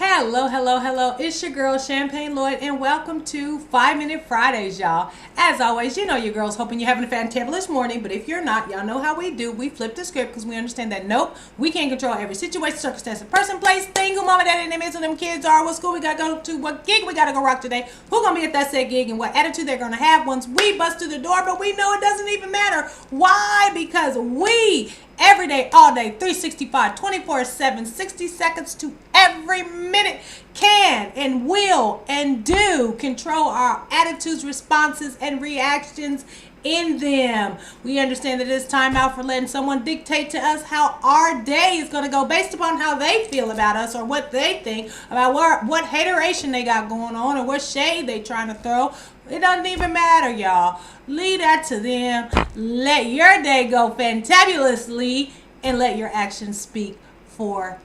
Hello, hello, hello. It's your girl, Champagne Lloyd, and welcome to 5 Minute Fridays, y'all. As always, you know your girl's hoping you're having a fantabulous morning, but if you're not, y'all know how we do. We flip the script because we understand that, nope, we can't control every situation, circumstance, person, place, thing, who mama, daddy, and them is, who them kids are, what school we got to go to, what gig we got to go rock today, who going to be at that said gig, and what attitude they're going to have once we bust through the door, but we know it doesn't even matter. Why? Because we every day, all day, 365, 24/7, 60 seconds to every minute can and will and do control our attitudes, responses, and reactions in them. We understand that it's time out for letting someone dictate to us how our day is going to go based upon how they feel about us or what they think about what hateration they got going on or what shade they trying to throw. It doesn't even matter, y'all. Leave that to them. Let your day go fantabulously and let your actions speak for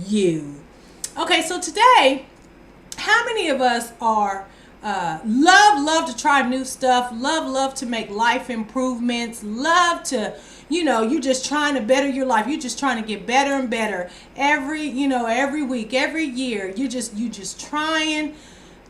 you. Okay, so today, how many of us are love to try new stuff, love to make life improvements, love to, you're just trying to better your life. You're just trying to get better and better every week, every year. You just trying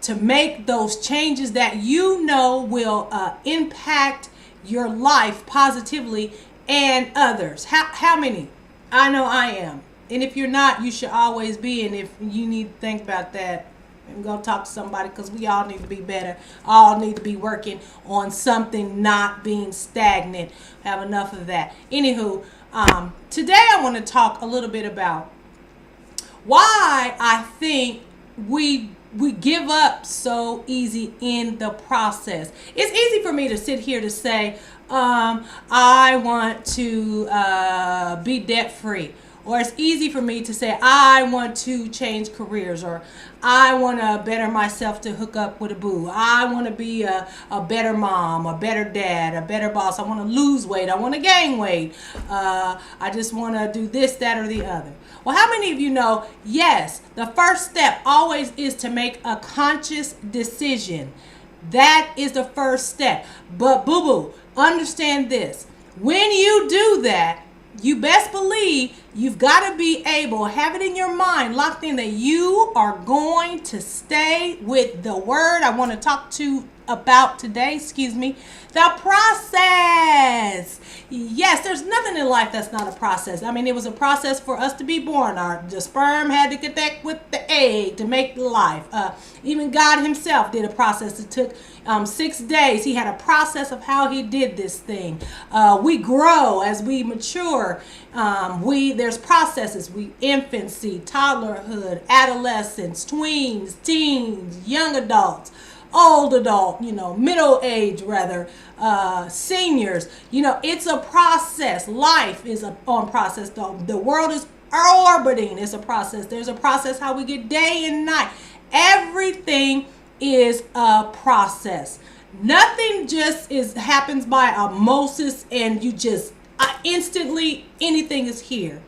to make those changes that will impact your life positively and others. How many? I know I am. And if you're not, you should always be. And if you need to think about that, and go talk to somebody, because we all need to be better. All need to be working on something, not being stagnant. Have enough of that. Anywho, today I want to talk a little bit about why I think we give up so easy in the process. It's easy for me to sit here to say, I want to be debt free. Or it's easy for me to say, I want to change careers, or I want to better myself to hook up with a boo. I want to be a better mom, a better dad, a better boss. I want to lose weight. I want to gain weight. I just want to do this, that, or the other. Well, how many of you know, yes, the first step always is to make a conscious decision. That is the first step. But boo-boo, understand this. When you do that, you best believe you've got to be able, have it in your mind, locked in, that you are going to stay with the word I want to talk to about today, the process. Yes, there's nothing in life that's not a process. I mean, it was a process for us to be born. The sperm had to connect with the egg to make life. Even God himself did a process. It took 6 days. He had a process of how he did this thing. We grow as we mature. There's processes. Infancy, toddlerhood, adolescence, tweens, teens, young adults, old adult, middle age rather, seniors. It's a process. Life is on process though. The world is orbiting. It's a process. There's a process how we get day and night. Everything is a process. Nothing just happens by osmosis and you just instantly anything is here.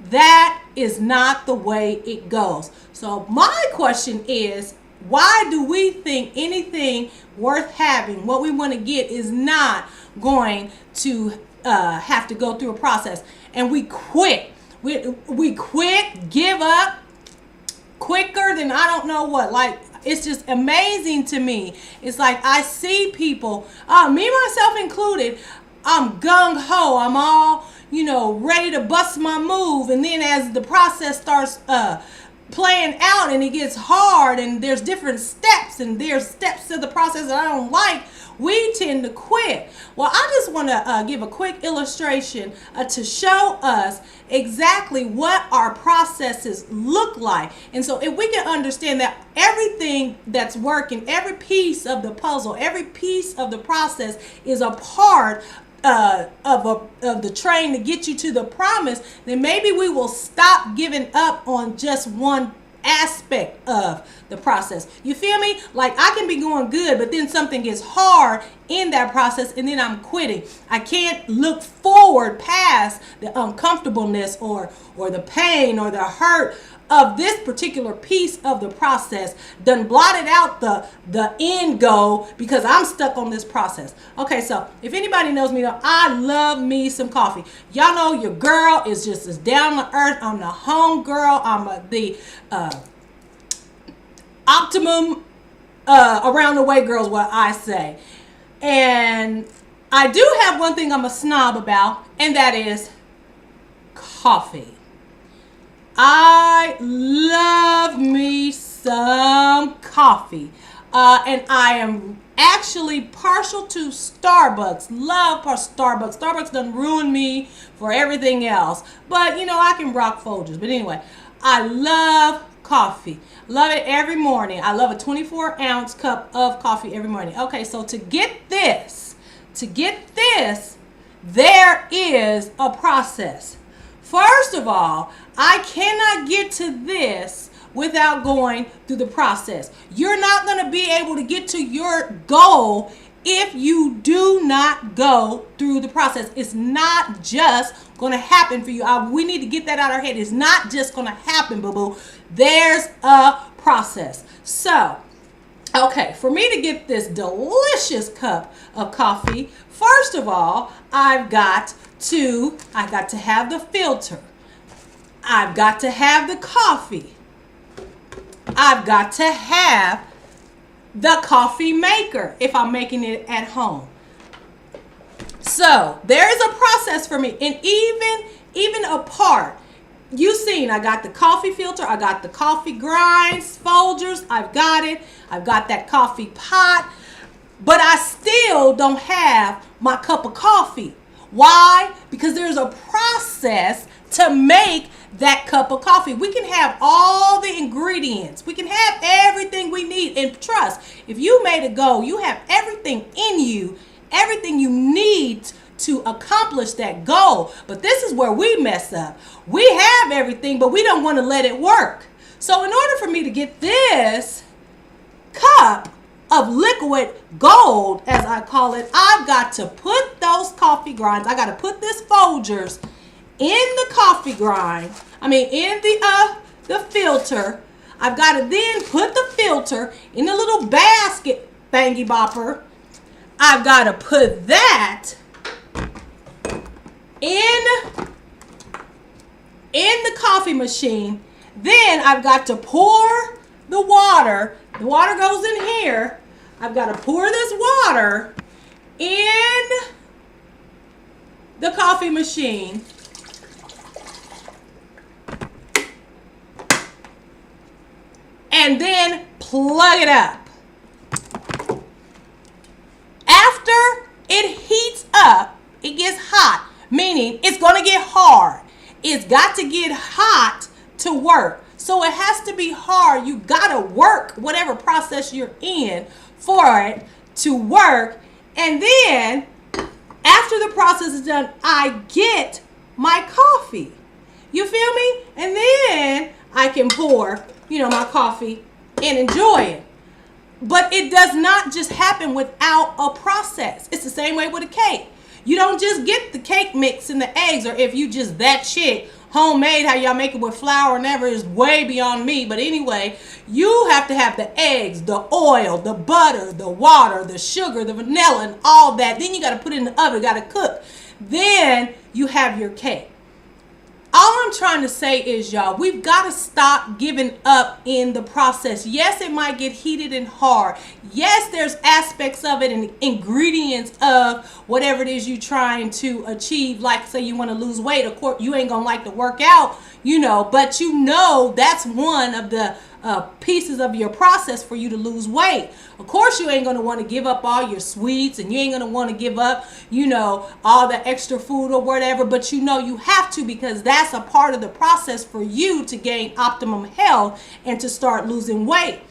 That is not the way it goes. So my question is, why do we think anything worth having, what we want to get, is not going to have to go through a process? And we quit. We quit, give up quicker than I don't know what. Like, it's just amazing to me. It's like I see people, me myself included, I'm gung-ho. I'm all, ready to bust my move. And then as the process starts playing out and it gets hard and there's different steps and there's steps to the process that I don't like, we tend to quit. Well, I just want to give a quick illustration to show us exactly what our processes look like. And so if we can understand that everything that's working, every piece of the puzzle, every piece of the process is a part of the train to get you to the promise, then maybe we will stop giving up on just one aspect of the process. You feel me? Like, I can be going good, but then something gets hard in that process and then I'm quitting. I can't look forward past the uncomfortableness or the pain or the hurt of this particular piece of the process. Done blotted out the end goal because I'm stuck on this process. Okay, so if anybody knows me, I love me some coffee. Y'all know your girl is just as down to earth. I'm the home girl. I'm the optimum around the way, girls, what I say. And I do have one thing I'm a snob about, and that is coffee. I love me some coffee. And I am actually partial to Starbucks. Love Starbucks. Starbucks doesn't ruin me for everything else. But, I can rock Folgers. But anyway, I love coffee. Love it every morning. I love a 24-ounce cup of coffee every morning. Okay, so to get this, there is a process. First of all, I cannot get to this without going through the process. You're not going to be able to get to your goal if you do not go through the process. It's not just going to happen for you. We need to get that out of our head. It's not just going to happen, boo-boo. There's a process. So, okay, for me to get this delicious cup of coffee, first of all, I've got to have the filter. I've got to have the coffee. I've got to have the coffee maker if I'm making it at home. So there is a process for me, and even apart, you seen I got the coffee filter, I got the coffee grinds, Folgers, I've got it. I've got that coffee pot, but I still don't have my cup of coffee. Why? Because there's a process to make that cup of coffee. We can have all the ingredients. We can have everything we need. And trust, if you made a goal, you have everything in you, everything you need to accomplish that goal. But this is where we mess up. We have everything, but we don't want to let it work. So in order for me to get this cup of liquid gold, as I call it, I've got to put those coffee grinds. I got to put this Folgers in the coffee grind. In the filter. I've got to then put the filter in a little basket thingy bopper. I've got to put that in the coffee machine. Then I've got to pour the water. The water goes in here. I've got to pour this water in the coffee machine. And then plug it up. After it heats up, it gets hot, meaning it's going to get hard. It's got to get hot to work. So it has to be hard. You got to work whatever process you're in for it to work. And then after the process is done, I get my coffee. You feel me? And then I can pour, my coffee and enjoy it. But it does not just happen without a process. It's the same way with a cake. You don't just get the cake mix and the eggs, or if you just that chick, homemade, how y'all make it with flour and ever is way beyond me. But anyway, you have to have the eggs, the oil, the butter, the water, the sugar, the vanilla, and all that. Then you got to put it in the oven, got to cook. Then you have your cake. All I'm trying to say is, y'all, we've got to stop giving up in the process. Yes, it might get heated and hard. Yes, there's aspects of it and ingredients of whatever it is you're trying to achieve. Like, say you want to lose weight. Of course, you ain't going to like to work out, but that's one of the pieces of your process for you to lose weight. Of course, you ain't going to want to give up all your sweets, and you ain't going to want to give up, all the extra food or whatever, but you have to, because that's a part of the process for you to gain optimum health and to start losing weight.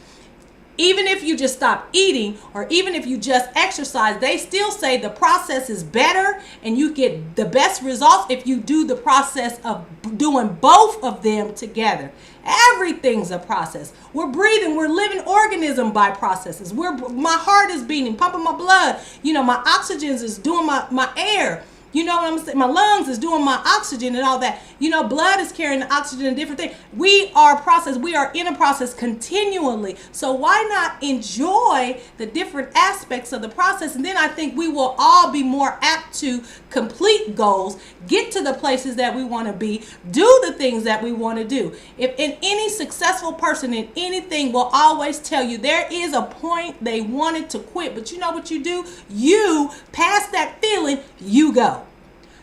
Even if you just stop eating, or even if you just exercise, they still say the process is better and you get the best results if you do the process of doing both of them together. Everything's a process. We're breathing, we're living organism by processes. My heart is beating, pumping my blood. My oxygen is doing my air. You know what I'm saying? My lungs is doing my oxygen and all that. You know, blood is carrying the oxygen and different things. We are a process. We are in a process continually. So why not enjoy the different aspects of the process? And then I think we will all be more apt to complete goals, get to the places that we want to be, do the things that we want to do. If in any successful person in anything will always tell you there is a point they wanted to quit, but you know what you do? You past that feeling, you go.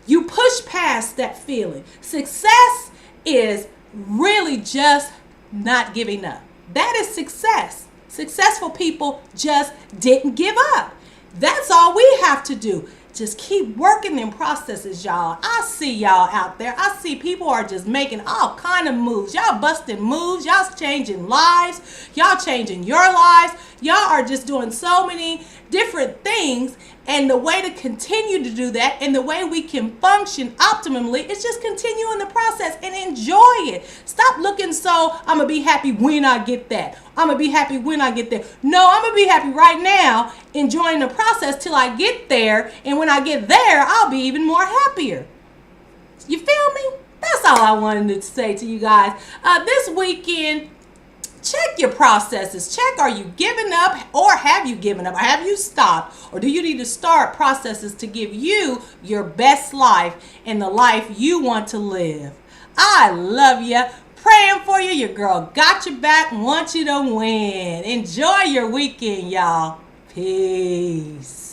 You push past that feeling. Success is really just not giving up. That is success. Successful people just didn't give up. That's all we have to do. Just keep working in processes, y'all. I see y'all out there. I see people are just making all kind of moves. Y'all busting moves. Y'all changing lives. Y'all changing your lives. Y'all are just doing so many different things. And the way to continue to do that and the way we can function optimally is just continue in the process and enjoy it. Stop looking so I'm going to be happy when I get that. I'm going to be happy when I get there. No, I'm going to be happy right now, enjoying the process till I get there. And when I get there, I'll be even more happier. You feel me? That's all I wanted to say to you guys. This weekend, check your processes. Check, are you giving up, or have you given up? Or have you stopped? Or do you need to start processes to give you your best life and the life you want to live? I love you. Praying for you. Your girl got your back and wants you to win. Enjoy your weekend, y'all. Peace.